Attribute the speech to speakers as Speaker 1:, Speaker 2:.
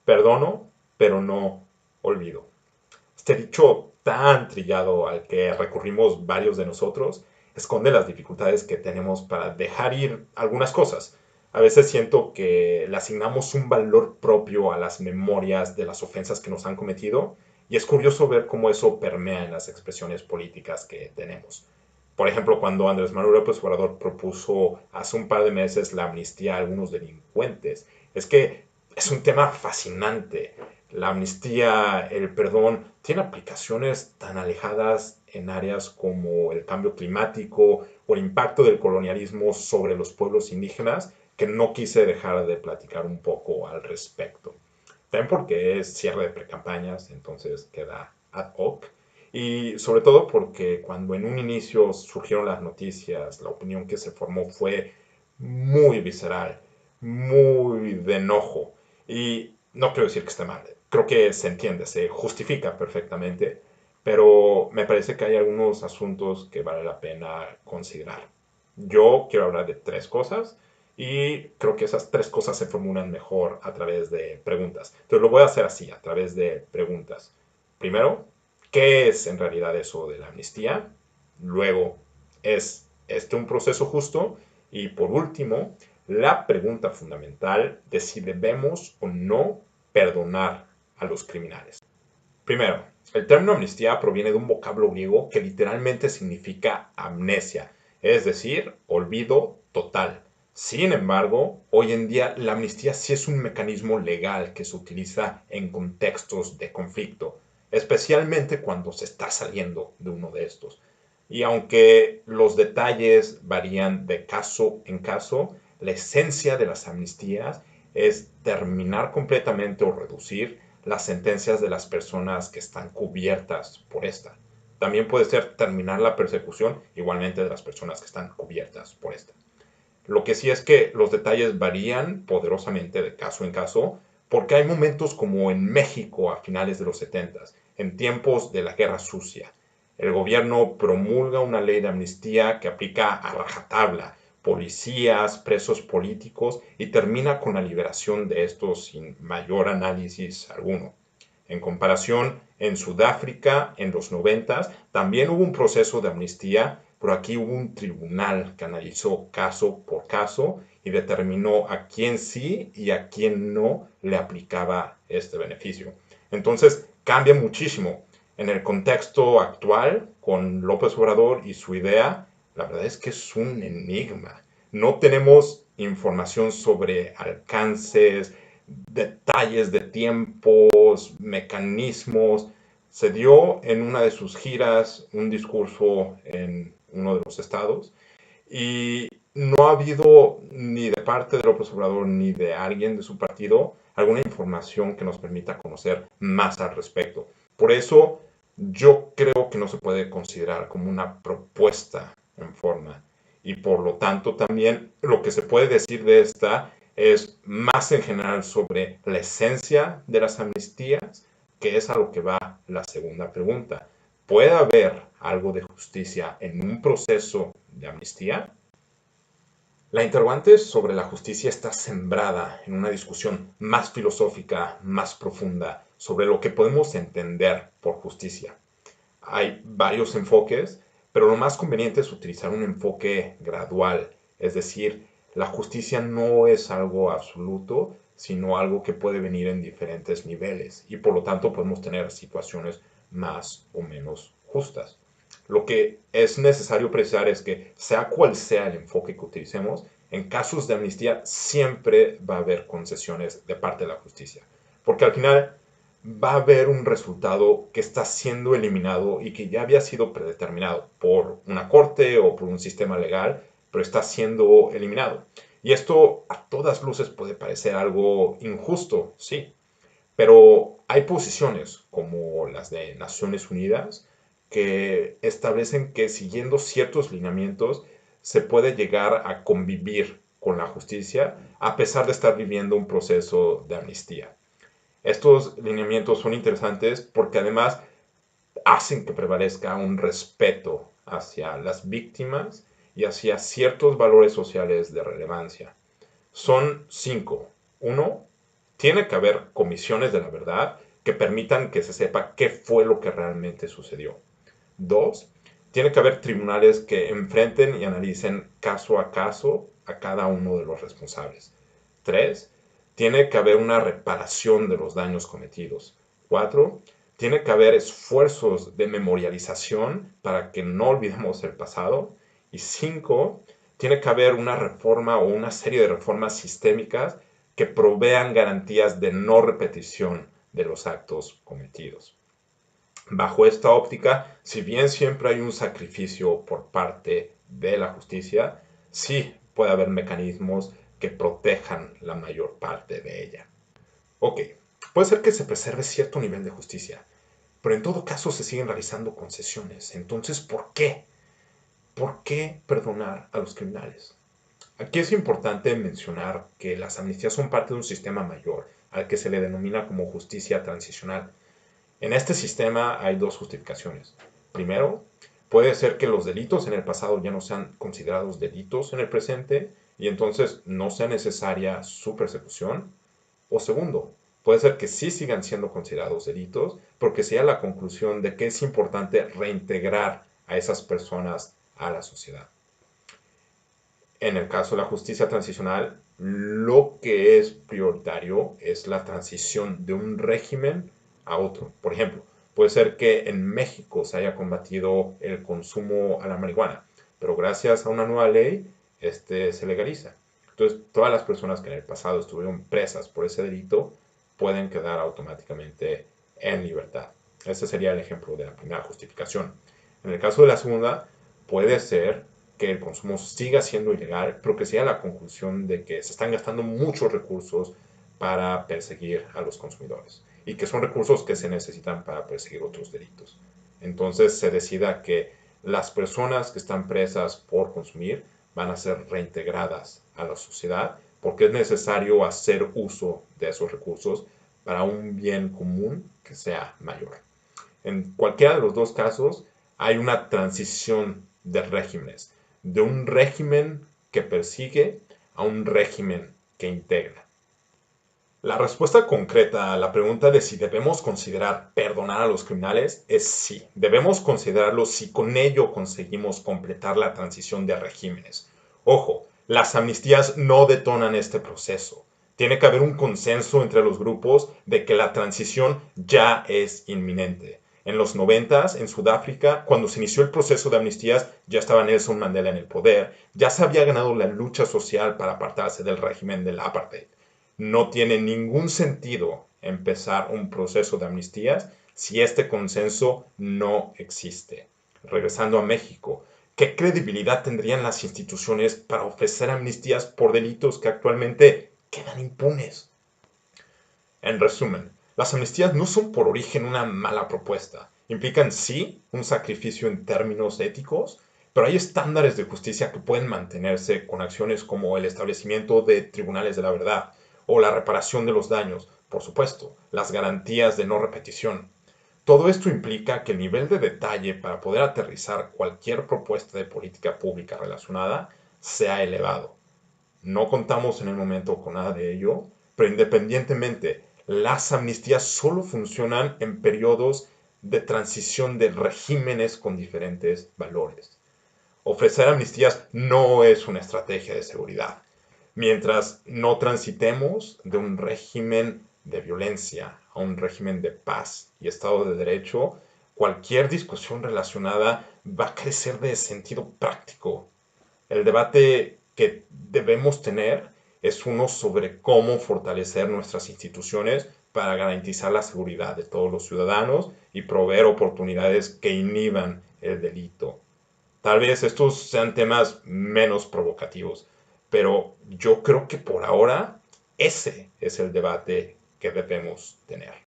Speaker 1: perdono, pero no olvido. Este dicho tan trillado al que recurrimos varios de nosotros esconde las dificultades que tenemos para dejar ir algunas cosas. A veces siento que le asignamos un valor propio a las memorias de las ofensas que nos han cometido y es curioso ver cómo eso permea en las expresiones políticas que tenemos. Por ejemplo, cuando Andrés Manuel López Obrador propuso hace un par de meses la amnistía a algunos delincuentes, es que es un tema fascinante. La amnistía, el perdón, tiene aplicaciones tan alejadas en áreas como el cambio climático o el impacto del colonialismo sobre los pueblos indígenas que no quise dejar de platicar un poco al respecto. También porque es cierre de precampañas, entonces queda ad hoc. Y sobre todo porque cuando en un inicio surgieron las noticias, la opinión que se formó fue muy visceral, muy de enojo. Y no quiero decir que esté mal, creo que se entiende, se justifica perfectamente, pero me parece que hay algunos asuntos que vale la pena considerar. Yo quiero hablar de tres cosas y creo que esas tres cosas se formulan mejor a través de preguntas. Entonces lo voy a hacer así, a través de preguntas. Primero, ¿qué es en realidad eso de la amnistía? Luego, ¿es este un proceso justo? Y por último, la pregunta fundamental de si debemos o no perdonar a los criminales. Primero, el término amnistía proviene de un vocablo griego que literalmente significa amnesia, es decir, olvido total. Sin embargo, hoy en día la amnistía sí es un mecanismo legal que se utiliza en contextos de conflicto, especialmente cuando se está saliendo de uno de estos. Y aunque los detalles varían de caso en caso, la esencia de las amnistías es terminar completamente o reducir las sentencias de las personas que están cubiertas por esta. También puede ser terminar la persecución igualmente de las personas que están cubiertas por esta. Lo que sí es que los detalles varían poderosamente de caso en caso, porque hay momentos como en México a finales de los 70, en tiempos de la Guerra Sucia. El gobierno promulga una ley de amnistía que aplica a rajatabla, policías, presos políticos y termina con la liberación de estos sin mayor análisis alguno. En comparación, en Sudáfrica, en los 90, también hubo un proceso de amnistía, pero aquí hubo un tribunal que analizó caso por caso y determinó a quién sí y a quién no le aplicaba este beneficio. Entonces, cambia muchísimo. En el contexto actual, con López Obrador y su idea, la verdad es que es un enigma. No tenemos información sobre alcances, detalles de tiempos, mecanismos. Se dio en una de sus giras un discurso en uno de los estados y no ha habido ni de parte de López Obrador ni de alguien de su partido alguna información que nos permita conocer más al respecto. Por eso yo creo que no se puede considerar como una propuesta en forma y por lo tanto también lo que se puede decir de esta es más en general sobre la esencia de las amnistías, que es a lo que va la segunda pregunta. ¿Puede haber algo de justicia en un proceso de amnistía? La interrogante sobre la justicia está sembrada en una discusión más filosófica, más profunda, sobre lo que podemos entender por justicia. Hay varios enfoques, pero lo más conveniente es utilizar un enfoque gradual, es decir, la justicia no es algo absoluto, sino algo que puede venir en diferentes niveles y por lo tanto podemos tener situaciones más o menos justas. Lo que es necesario precisar es que sea cual sea el enfoque que utilicemos, en casos de amnistía siempre va a haber concesiones de parte de la justicia, porque al final va a haber un resultado que está siendo eliminado y que ya había sido predeterminado por una corte o por un sistema legal, pero está siendo eliminado. Y esto a todas luces puede parecer algo injusto, sí, pero hay posiciones como las de Naciones Unidas que establecen que siguiendo ciertos lineamientos se puede llegar a convivir con la justicia a pesar de estar viviendo un proceso de amnistía. Estos lineamientos son interesantes porque además hacen que prevalezca un respeto hacia las víctimas y hacia ciertos valores sociales de relevancia. Son cinco. Uno, Tiene que haber comisiones de la verdad que permitan que se sepa qué fue lo que realmente sucedió. Dos, tiene que haber tribunales que enfrenten y analicen caso a caso a cada uno de los responsables. Tres, tiene que haber una reparación de los daños cometidos. Cuatro, tiene que haber esfuerzos de memorialización para que no olvidemos el pasado. Y cinco, tiene que haber una reforma o una serie de reformas sistémicas que provean garantías de no repetición de los actos cometidos. Bajo esta óptica, si bien siempre hay un sacrificio por parte de la justicia, sí puede haber mecanismos que protejan la mayor parte de ella. Ok, puede ser que se preserve cierto nivel de justicia, pero en todo caso se siguen realizando concesiones. Entonces, ¿por qué? ¿Por qué perdonar a los criminales? Aquí es importante mencionar que las amnistías son parte de un sistema mayor, al que se le denomina como justicia transicional. En este sistema hay dos justificaciones. Primero, puede ser que los delitos en el pasado ya no sean considerados delitos en el presente y entonces no sea necesaria su persecución. O segundo, puede ser que sí sigan siendo considerados delitos porque sea la conclusión de que es importante reintegrar a esas personas a la sociedad. En el caso de la justicia transicional, lo que es prioritario es la transición de un régimen a otro. Por ejemplo, puede ser que en México se haya combatido el consumo a la marihuana, pero gracias a una nueva ley, se legaliza. Entonces, todas las personas que en el pasado estuvieron presas por ese delito pueden quedar automáticamente en libertad. Ese sería el ejemplo de la primera justificación. En el caso de la segunda, puede ser que el consumo siga siendo ilegal, pero que sea la conclusión de que se están gastando muchos recursos para perseguir a los consumidores y que son recursos que se necesitan para perseguir otros delitos. Entonces se decida que las personas que están presas por consumir van a ser reintegradas a la sociedad porque es necesario hacer uso de esos recursos para un bien común que sea mayor. En cualquiera de los dos casos hay una transición de regímenes, de un régimen que persigue a un régimen que integra. La respuesta concreta a la pregunta de si debemos considerar perdonar a los criminales es sí. Debemos considerarlo si con ello conseguimos completar la transición de regímenes. Ojo, las amnistías no detonan este proceso. Tiene que haber un consenso entre los grupos de que la transición ya es inminente. En los 90, en Sudáfrica, cuando se inició el proceso de amnistías, ya estaba Nelson Mandela en el poder, ya se había ganado la lucha social para apartarse del régimen del apartheid. No tiene ningún sentido empezar un proceso de amnistías si este consenso no existe. Regresando a México, ¿qué credibilidad tendrían las instituciones para ofrecer amnistías por delitos que actualmente quedan impunes? En resumen, las amnistías no son por origen una mala propuesta. Implican sí un sacrificio en términos éticos, pero hay estándares de justicia que pueden mantenerse con acciones como el establecimiento de tribunales de la verdad o la reparación de los daños, por supuesto, las garantías de no repetición. Todo esto implica que el nivel de detalle para poder aterrizar cualquier propuesta de política pública relacionada sea elevado. No contamos en el momento con nada de ello, pero independientemente, las amnistías solo funcionan en periodos de transición de regímenes con diferentes valores. Ofrecer amnistías no es una estrategia de seguridad. Mientras no transitemos de un régimen de violencia a un régimen de paz y Estado de Derecho, cualquier discusión relacionada va a carecer de sentido práctico. El debate que debemos tener es uno sobre cómo fortalecer nuestras instituciones para garantizar la seguridad de todos los ciudadanos y proveer oportunidades que inhiban el delito. Tal vez estos sean temas menos provocativos, pero yo creo que por ahora ese es el debate que debemos tener.